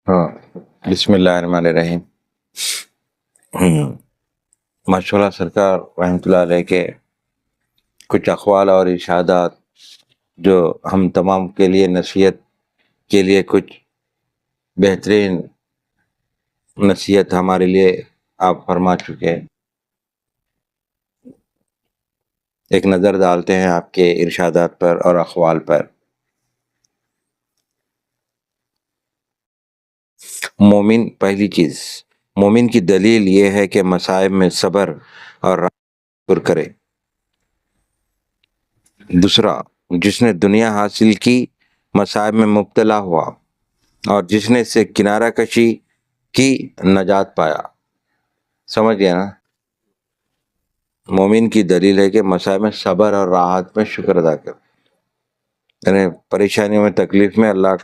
ہاں، بسم اللہ الرحمن الرحیم۔ ماشاء اللہ سرکار رحمۃ اللہ علیہ کے کچھ اقوال اور ارشادات جو ہم تمام کے لیے نصیحت کے لیے کچھ بہترین نصیحت ہمارے لیے آپ فرما چکے ہیں۔ ایک نظر ڈالتے ہیں آپ کے ارشادات پر اور اقوال پر۔ مومن، پہلی چیز مومن کی دلیل یہ ہے کہ مصائب میں صبر اور پر کرے۔ دوسرا، جس نے دنیا حاصل کی مصائب میں مبتلا ہوا اور جس نے اس سے کنارہ کشی کی نجات پایا۔ سمجھ گیا نا؟ مومن کی دلیل ہے کہ مصائب میں صبر اور راحت میں شکر ادا کر، یعنی پریشانیوں میں تکلیف میں اللہ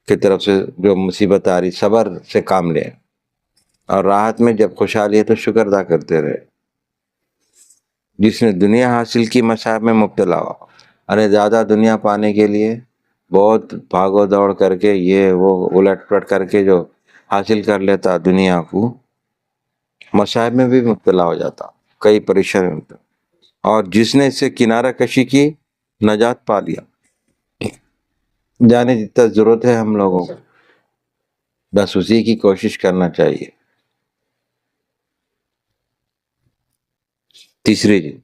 کی طرف سے جو مصیبت آ رہی صبر سے کام لے، اور راحت میں جب خوشحالی ہے تو شکر ادا کرتے رہے۔ جس نے دنیا حاصل کی مصائب میں مبتلا ہوا، ارے زیادہ دنیا پانے کے لیے بہت بھاگو دوڑ کر کے یہ وہ الٹ پلٹ کر کے جو حاصل کر لیتا دنیا کو، مصائب میں بھی مبتلا ہو جاتا، کئی پریشانی ہوتا۔ اور جس نے اس سے کنارہ کشی کی نجات پا لیا۔ جانے جتنا ضرورت ہے ہم لوگوں کو، بس اسی کی کوشش کرنا چاہیے۔ تیسری چیز،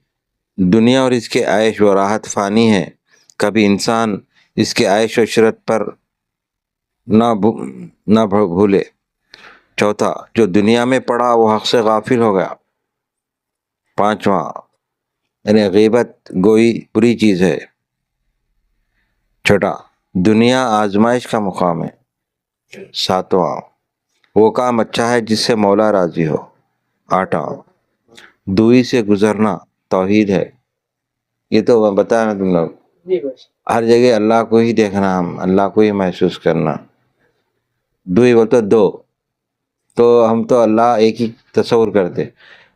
دنیا اور اس کے عیش و راحت فانی ہے، کبھی انسان اس کے عیش و عشرت پر نہ بھولے۔ چوتھا، جو دنیا میں پڑا وہ حق سے غافل ہو گیا۔ پانچواں، یعنی غیبت گوئی بری چیز ہے۔ چھٹا، دنیا آزمائش کا مقام ہے۔ ساتواں، وہ کام اچھا ہے جس سے مولا راضی ہو۔ آٹھواں، دوئی سے گزرنا توحید ہے۔ یہ تو میں بتایا نا تم لوگ، ہر جگہ اللہ کو ہی دیکھنا، ہم اللہ کو ہی محسوس کرنا۔ دوئی بولتے دو، تو ہم تو اللہ ایک ہی تصور کرتے،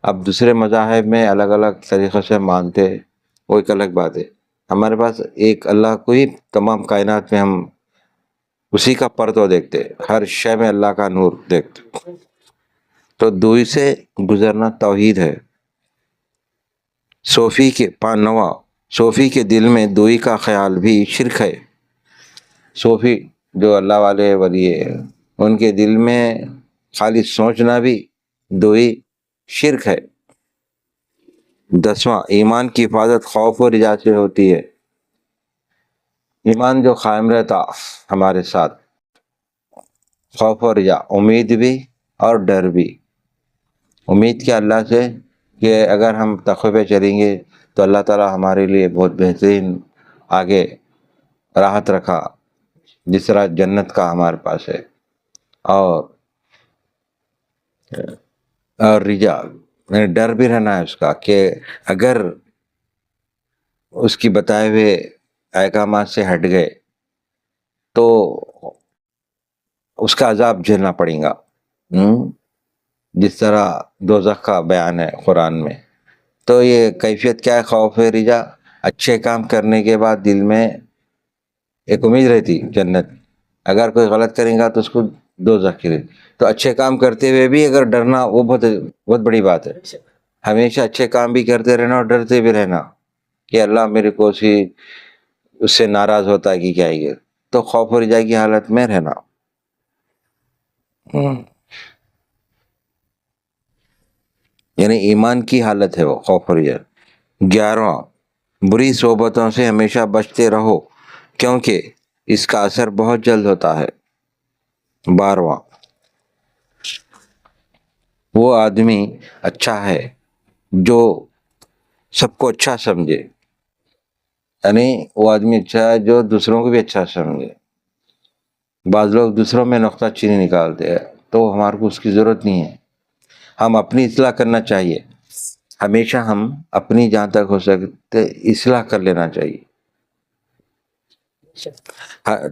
اب دوسرے مذاہب میں الگ الگ طریقے سے مانتے، وہ ایک الگ بات ہے۔ ہمارے پاس ایک اللہ کو ہی تمام کائنات میں ہم اسی کا پرتو دیکھتے، ہر شے میں اللہ کا نور دیکھتے، تو دوئی سے گزرنا توحید ہے۔ نواں، صوفی کے دل میں دوئی کا خیال بھی شرک ہے۔ صوفی جو اللہ والے ولی ہے، ان کے دل میں خالی سوچنا بھی دوئی شرک ہے۔ 10واں، ایمان کی حفاظت خوف و رجا سے ہوتی ہے۔ ایمان جو قائم رہتا ہمارے ساتھ، خوف و رجا، امید بھی اور ڈر بھی۔ امید کیا اللہ سے کہ اگر ہم تقوی پہ چلیں گے تو اللہ تعالیٰ ہمارے لیے بہت بہترین آگے راحت رکھا، جس طرح جنت کا ہمارے پاس ہے۔ اور رجا، ڈر بھی رہنا ہے اس کا کہ اگر اس کی بتائے ہوئے احکامات سے ہٹ گئے تو اس کا عذاب جھیلنا پڑے گا، جس طرح دوزخ کا بیان ہے قرآن میں۔ تو یہ کیفیت کیا ہے؟ خوف رجا، اچھے کام کرنے کے بعد دل میں ایک امید رہتی جنت، اگر کوئی غلط کرے گا تو اس کو دوزخ کی رہتی، تو اچھے کام کرتے ہوئے بھی اگر ڈرنا، وہ بہت بڑی بات ہے۔ ہمیشہ اچھے کام بھی کرتے رہنا اور ڈرتے بھی رہنا کہ اللہ میرے کو اس سے ناراض ہوتا ہے کہ کیا ہے، تو خوف و رجا کی حالت میں رہنا۔ یعنی ایمان کی حالت ہے وہ خوف و رجا۔ 11واں، بری صحبتوں سے ہمیشہ بچتے رہو کیونکہ اس کا اثر بہت جلد ہوتا ہے۔ 12واں، وہ آدمی اچھا ہے جو سب کو اچھا سمجھے، یعنی وہ آدمی اچھا ہے جو دوسروں کو بھی اچھا سمجھے۔ بعض لوگ دوسروں میں نقطہ چینی نکالتے ہیں، تو ہمارے کو اس کی ضرورت نہیں ہے، ہم اپنی اصلاح کرنا چاہیے، ہمیشہ ہم اپنی جہاں تک ہو سکتے اصلاح کر لینا چاہیے۔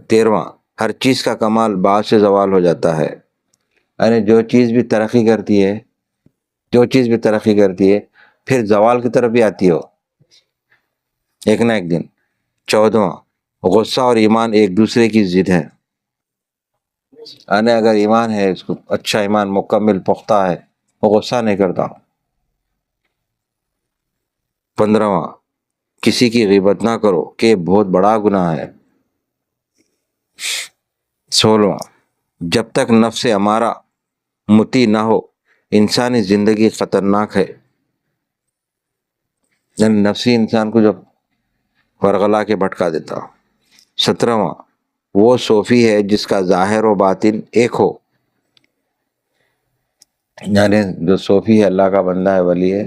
13واں، ہر چیز کا کمال بعد سے زوال ہو جاتا ہے، یعنی جو چیز بھی ترقی کرتی ہے پھر زوال کی طرف بھی آتی ہو ایک نہ ایک دن۔ 14واں، غصہ اور ایمان ایک دوسرے کی ضد ہے۔ یعنی اگر ایمان ہے اس کو اچھا ایمان مکمل پختہ ہے وہ غصہ نہیں کرتا۔ 15واں کسی کی غیبت نہ کرو کہ یہ بہت بڑا گناہ ہے۔ 16واں جب تک نفس ہمارا مطیع نہ ہو انسانی زندگی خطرناک ہے، یعنی نفسی انسان کو جب ورغلا کے بھٹکا دیتا۔ 17واں وہ صوفی ہے جس کا ظاہر و باطن ایک ہو، یعنی جو صوفی ہے اللہ کا بندہ ہے ولی ہے،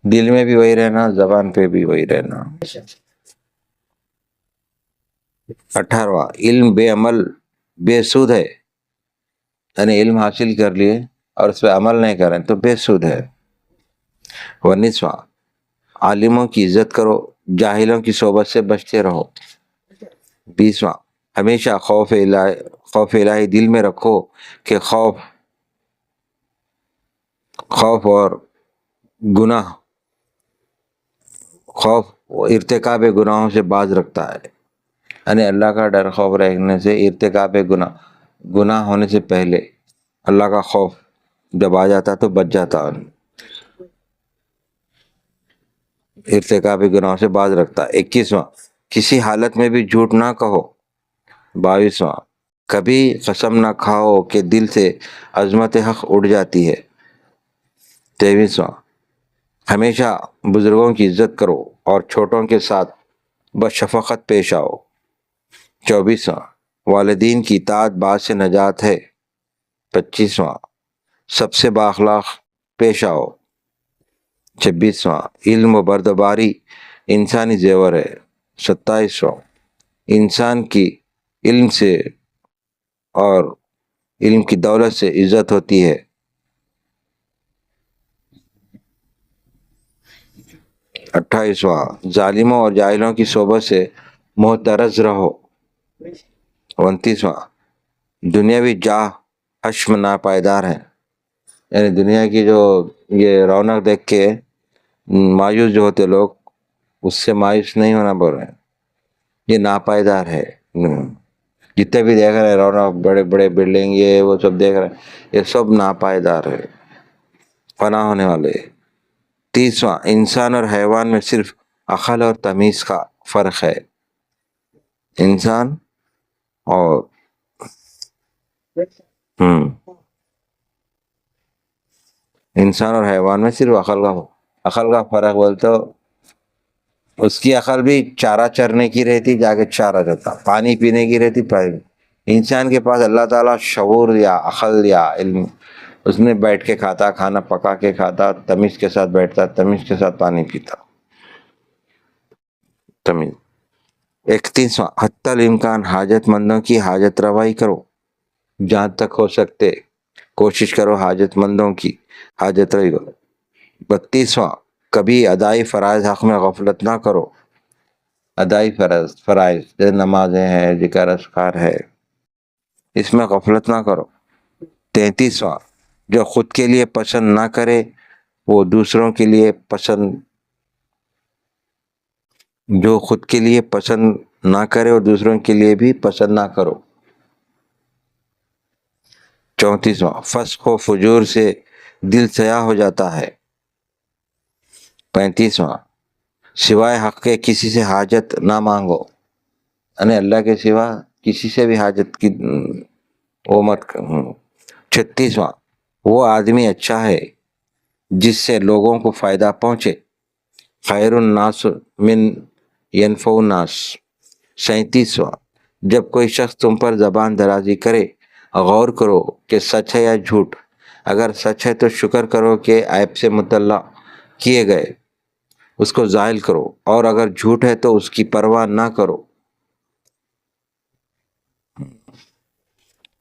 دل میں بھی وہی رہنا زبان پہ بھی وہی رہنا۔ 18واں علم بے عمل بے سود ہے، یعنی علم حاصل کر لیے اور اس پہ عمل نہیں کریں تو بے سود ہے۔ 19واں عالموں کی عزت کرو جاہلوں کی صحبت سے بچتے رہو۔ 20واں ہمیشہ خوف الہی دل میں رکھو کہ خوف اور گناہ، خوف ارتکاب گناہوں سے باز رکھتا ہے، یعنی اللہ کا ڈر خوف رکھنے سے ارتکاب گناہ ہونے سے پہلے اللہ کا خوف جب آ جاتا تو بچ جاتا، ارتکاب گناہوں سے باز رکھتا۔ 21واں کسی حالت میں بھی جھوٹ نہ کہو۔ 22واں کبھی قسم نہ کھاؤ کہ دل سے عظمت حق اڑ جاتی ہے۔ 23واں ہمیشہ بزرگوں کی عزت کرو اور چھوٹوں کے ساتھ بشفقت پیش آؤ۔ 24واں والدین کی اطاعت بعد سے نجات ہے۔ 25واں سب سے بااخلاق پیش آؤ۔ 26واں علم و بردباری انسانی زیور ہے۔ 27واں انسان کی علم سے اور علم کی دولت سے عزت ہوتی ہے۔ 28واں ظالموں اور جاہلوں کی صحبت سے محترز رہو۔ 29واں دنیاوی جاہ حشم ناپائیدار ہے، یعنی دنیا کی جو یہ رونق دیکھ کے مایوس جو ہوتے لوگ اس سے مایوس نہیں ہونا بول رہے ہیں، یہ ناپائیدار ہے۔ جتنے بھی دیکھ رہے ہیں رونق بڑے بڑے بلڈنگ یہ وہ سب دیکھ رہے ہیں یہ سب ناپائیدار ہے، فنا ہونے والے۔ 30واں انسان اور حیوان میں صرف عقل اور تمیز کا فرق ہے، انسان اور انسان اور حیوان میں صرف عقل کا فرق بولتے ہو، اس کی عقل بھی چارہ چرنے کی رہتی جا کے چارہ چرتا، پانی پینے کی رہتی پانی۔ انسان کے پاس اللہ تعالیٰ شعور یا عقل یا علم، اس نے بیٹھ کے کھاتا، کھانا پکا کے کھاتا، تمیز کے ساتھ بیٹھتا، تمیز کے ساتھ پانی پیتا، تمیز۔ 31واں حتی الامکان حاجت مندوں کی حاجت روائی کرو، جہاں تک ہو سکتے کوشش کرو حاجت مندوں کی حاجت روائی کرو۔ 32واں کبھی ادائی فرائض حق میں غفلت نہ کرو، ادائی فرائض جیسے نمازیں ہیں، ذکر اذکار ہے، اس میں غفلت نہ کرو۔ 33واں جو خود کے لیے پسند نہ کرے وہ دوسروں کے لیے پسند، جو خود کے لیے پسند نہ کرے اور دوسروں کے لیے بھی پسند نہ کرو۔ 34واں فسق و فجور سے دل سیاہ ہو جاتا ہے۔ 35واں سوائے حق کے کسی سے حاجت نہ مانگو، یعنی اللہ کے سوا کسی سے بھی حاجت کی وہ مت۔ 36واں وہ آدمی اچھا ہے جس سے لوگوں کو فائدہ پہنچے، خیر الناس من ینفع الناس۔ 37واں جب کوئی شخص تم پر زبان درازی کرے غور کرو کہ سچ ہے یا جھوٹ، اگر سچ ہے تو شکر کرو کہ عیب سے مطلع کیے گئے اس کو زائل کرو، اور اگر جھوٹ ہے تو اس کی پرواہ نہ کرو۔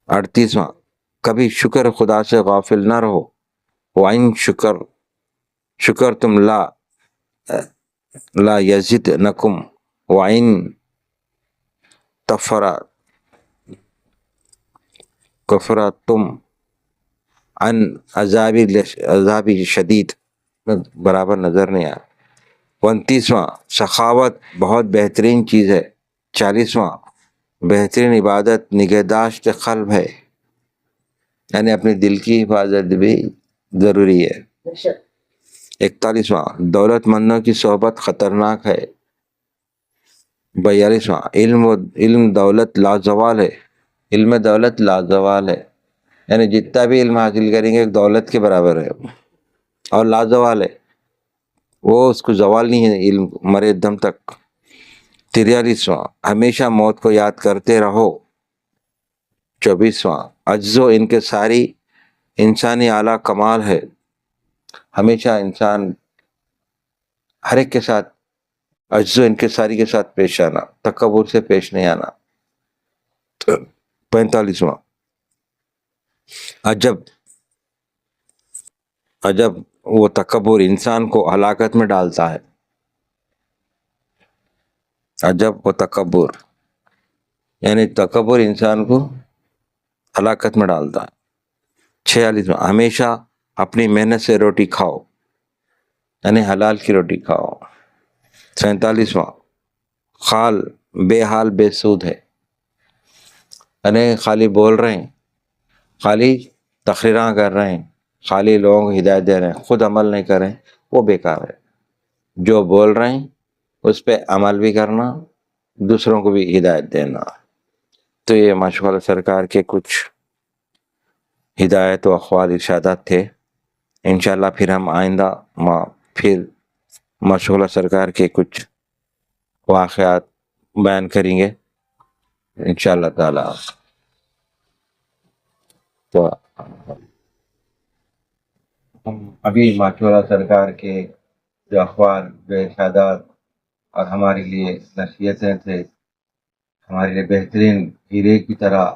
38واں کبھی شکر خدا سے غافل نہ رہو، وَإِن شکر تم لا یزدنکم وَإِن کفرتم عن عذاب شدید، برابر نظر نہیں آیا۔ 29واں سخاوت بہت بہترین چیز ہے۔ 40واں بہترین عبادت نگہداشت قلب ہے۔ یعنی اپنے دل کی حفاظت بھی ضروری ہے۔ 41واں دولت مندوں کی صحبت خطرناک ہے۔ 42واں علم دولت لازوال ہے۔ علم دولت لازوال ہے، یعنی جتنا بھی علم حاصل کریں گے ایک دولت کے برابر ہے اور لازوال ہے، وہ اس کو زوال نہیں ہے علم مرے دم تک۔ 43واں ہمیشہ موت کو یاد کرتے رہو۔ 24واں عجز و انکساری انسانی اعلیٰ کمال ہے۔ ہمیشہ انسان ہر ایک کے ساتھ عجز و انکساری کے ساتھ پیش آنا، تکبر سے پیش نہیں آنا۔ 45واں عجب وہ تکبر انسان کو ہلاکت میں ڈالتا ہے۔ عجب و تکبر یعنی تکبر انسان کو ہلاکت میں ڈالتا ہے۔ 46واں ہمیشہ اپنی محنت سے روٹی کھاؤ، یعنی حلال کی روٹی کھاؤ۔ 47واں بے حال بے سود ہے، یعنی خالی بول رہے ہیں، خالی تقریراں کر رہے ہیں، خالی لوگوں کو ہدایت دے رہے ہیں، خود عمل نہیں کر رہے ہیں، وہ بیکار ہے۔ جو بول رہے ہیں اس پہ عمل بھی کرنا، دوسروں کو بھی ہدایت دینا۔ تو یہ ماشاء اللہ سرکار کے کچھ ہدایت و اقوال ارشادات تھے۔ انشاءاللہ پھر ہم آئندہ پھر ماشاء اللہ سرکار کے کچھ واقعات بیان کریں گے انشاءاللہ تعالی۔ تو ہم ابھی ماشاء اللہ سرکار کے جو اقوال، جو ارشادات اور ہمارے لیے نصیحتیں تھے، ہمارے لیے بہترین ہیرے کی طرح،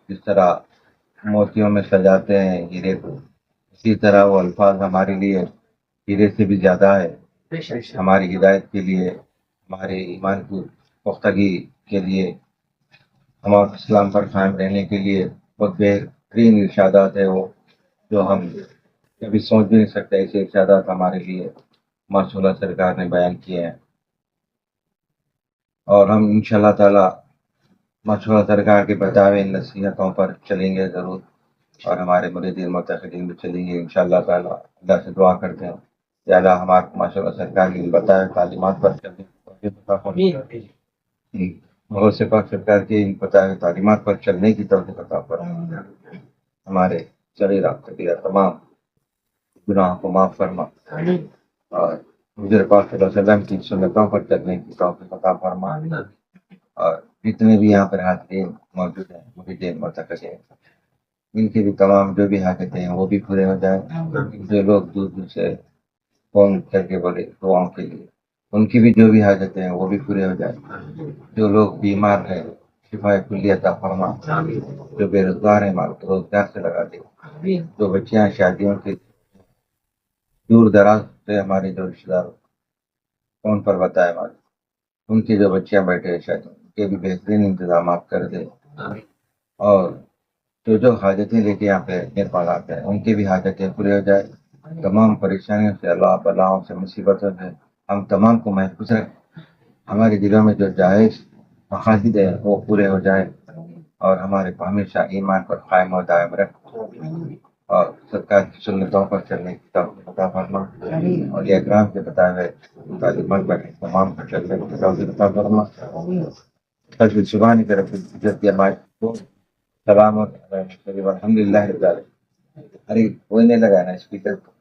جس طرح موتیوں میں سجاتے ہیں ہیرے کو، اسی طرح وہ الفاظ ہمارے لیے ہیرے سے بھی زیادہ ہے۔ ہماری ہدایت کے لیے، ہمارے ایمان کی پختگی کے لیے، ہمارے اسلام پر قائم رہنے کے لیے بہت بہترین ارشادات ہے وہ، جو ہم کبھی سوچ بھی نہیں سکتے۔ ایسے ارشادات ہمارے لیے ماشاء اللہ سرکار نے بیان کیے ہیں، اور ہم انشاءاللہ تعالی ماشاء اللہ سرکار کے بتائے ہوئے نصیحتوں پر چلیں گے ضرور، اور ہمارے مریدین متقدین بھی چلیں گے انشاءاللہ تعالی۔ اللہ سے دعا کرتے ہیں کہ اللہ ہمارے کو ماشاء اللہ سرکار کی بتائے تعلیمات پر چلنے اور سے پاک سرکار کی بتائے ہوئے تعلیمات پر چلنے کی توفیق عطا فرما، ہمارے صغیرہ کبیرہ تمام گناہوں کو معاف فرما، اور حضور پاک صلی اللہ علیہ وسلم کی سنتوں پر چلنے کی توفیق عطا فرما، اور جتنے بھی یہاں پر حاضرین موجود ہیں مریدین متقدین، ان کی بھی تمام جو بھی حاجتیں ہیں وہ بھی پورے ہو جائیں۔ جو لوگ دور دور سے فون کر کے بولے دعاؤں کے لیے، ان کی بھی جو بھی حاجتیں ہیں وہ بھی پورے ہو جائیں۔ جو لوگ بیمار ہیں شفا کلی عطا فرما، جو بے روزگار ہیں مال کو روزگار سے لگا دے، جو بچیاں شادیوں کے دور دراز سے ہمارے جو رشتے دار فون پر بتائے ہمارے، ان کی جو بچیاں بیٹھے ہیں شاید ان کے بھی بہترین انتظامات کر دے، اور جو حاجتیں لے کے یہاں پہ میرپال آتے ہیں ان کی بھی حاجتیں پوری ہو جائے۔ تمام پریشانیوں سے، اللہ بلاؤں سے، مصیبتوں سے ہم تمام کو محفوظ رکھیں۔ ہمارے دلوں میں جو جائز مقاصد ہے وہ پورے ہو جائے، اور ہمارے کو ہمیشہ ایمان پر قائم و دائم رکھ، اور سرکار کی سنتوں پر چلنے کی توفیق عطا فرما، اور یہ اکرام کے بتائے ہوئے تعلیمات پر تمام پر چلنے کی توفیق عطا فرما۔ کل سبحان کی رب العزت کو سلام الحمد للہ رب العالمین۔ ارے کوئی نہیں لگانا اسپیکر کو۔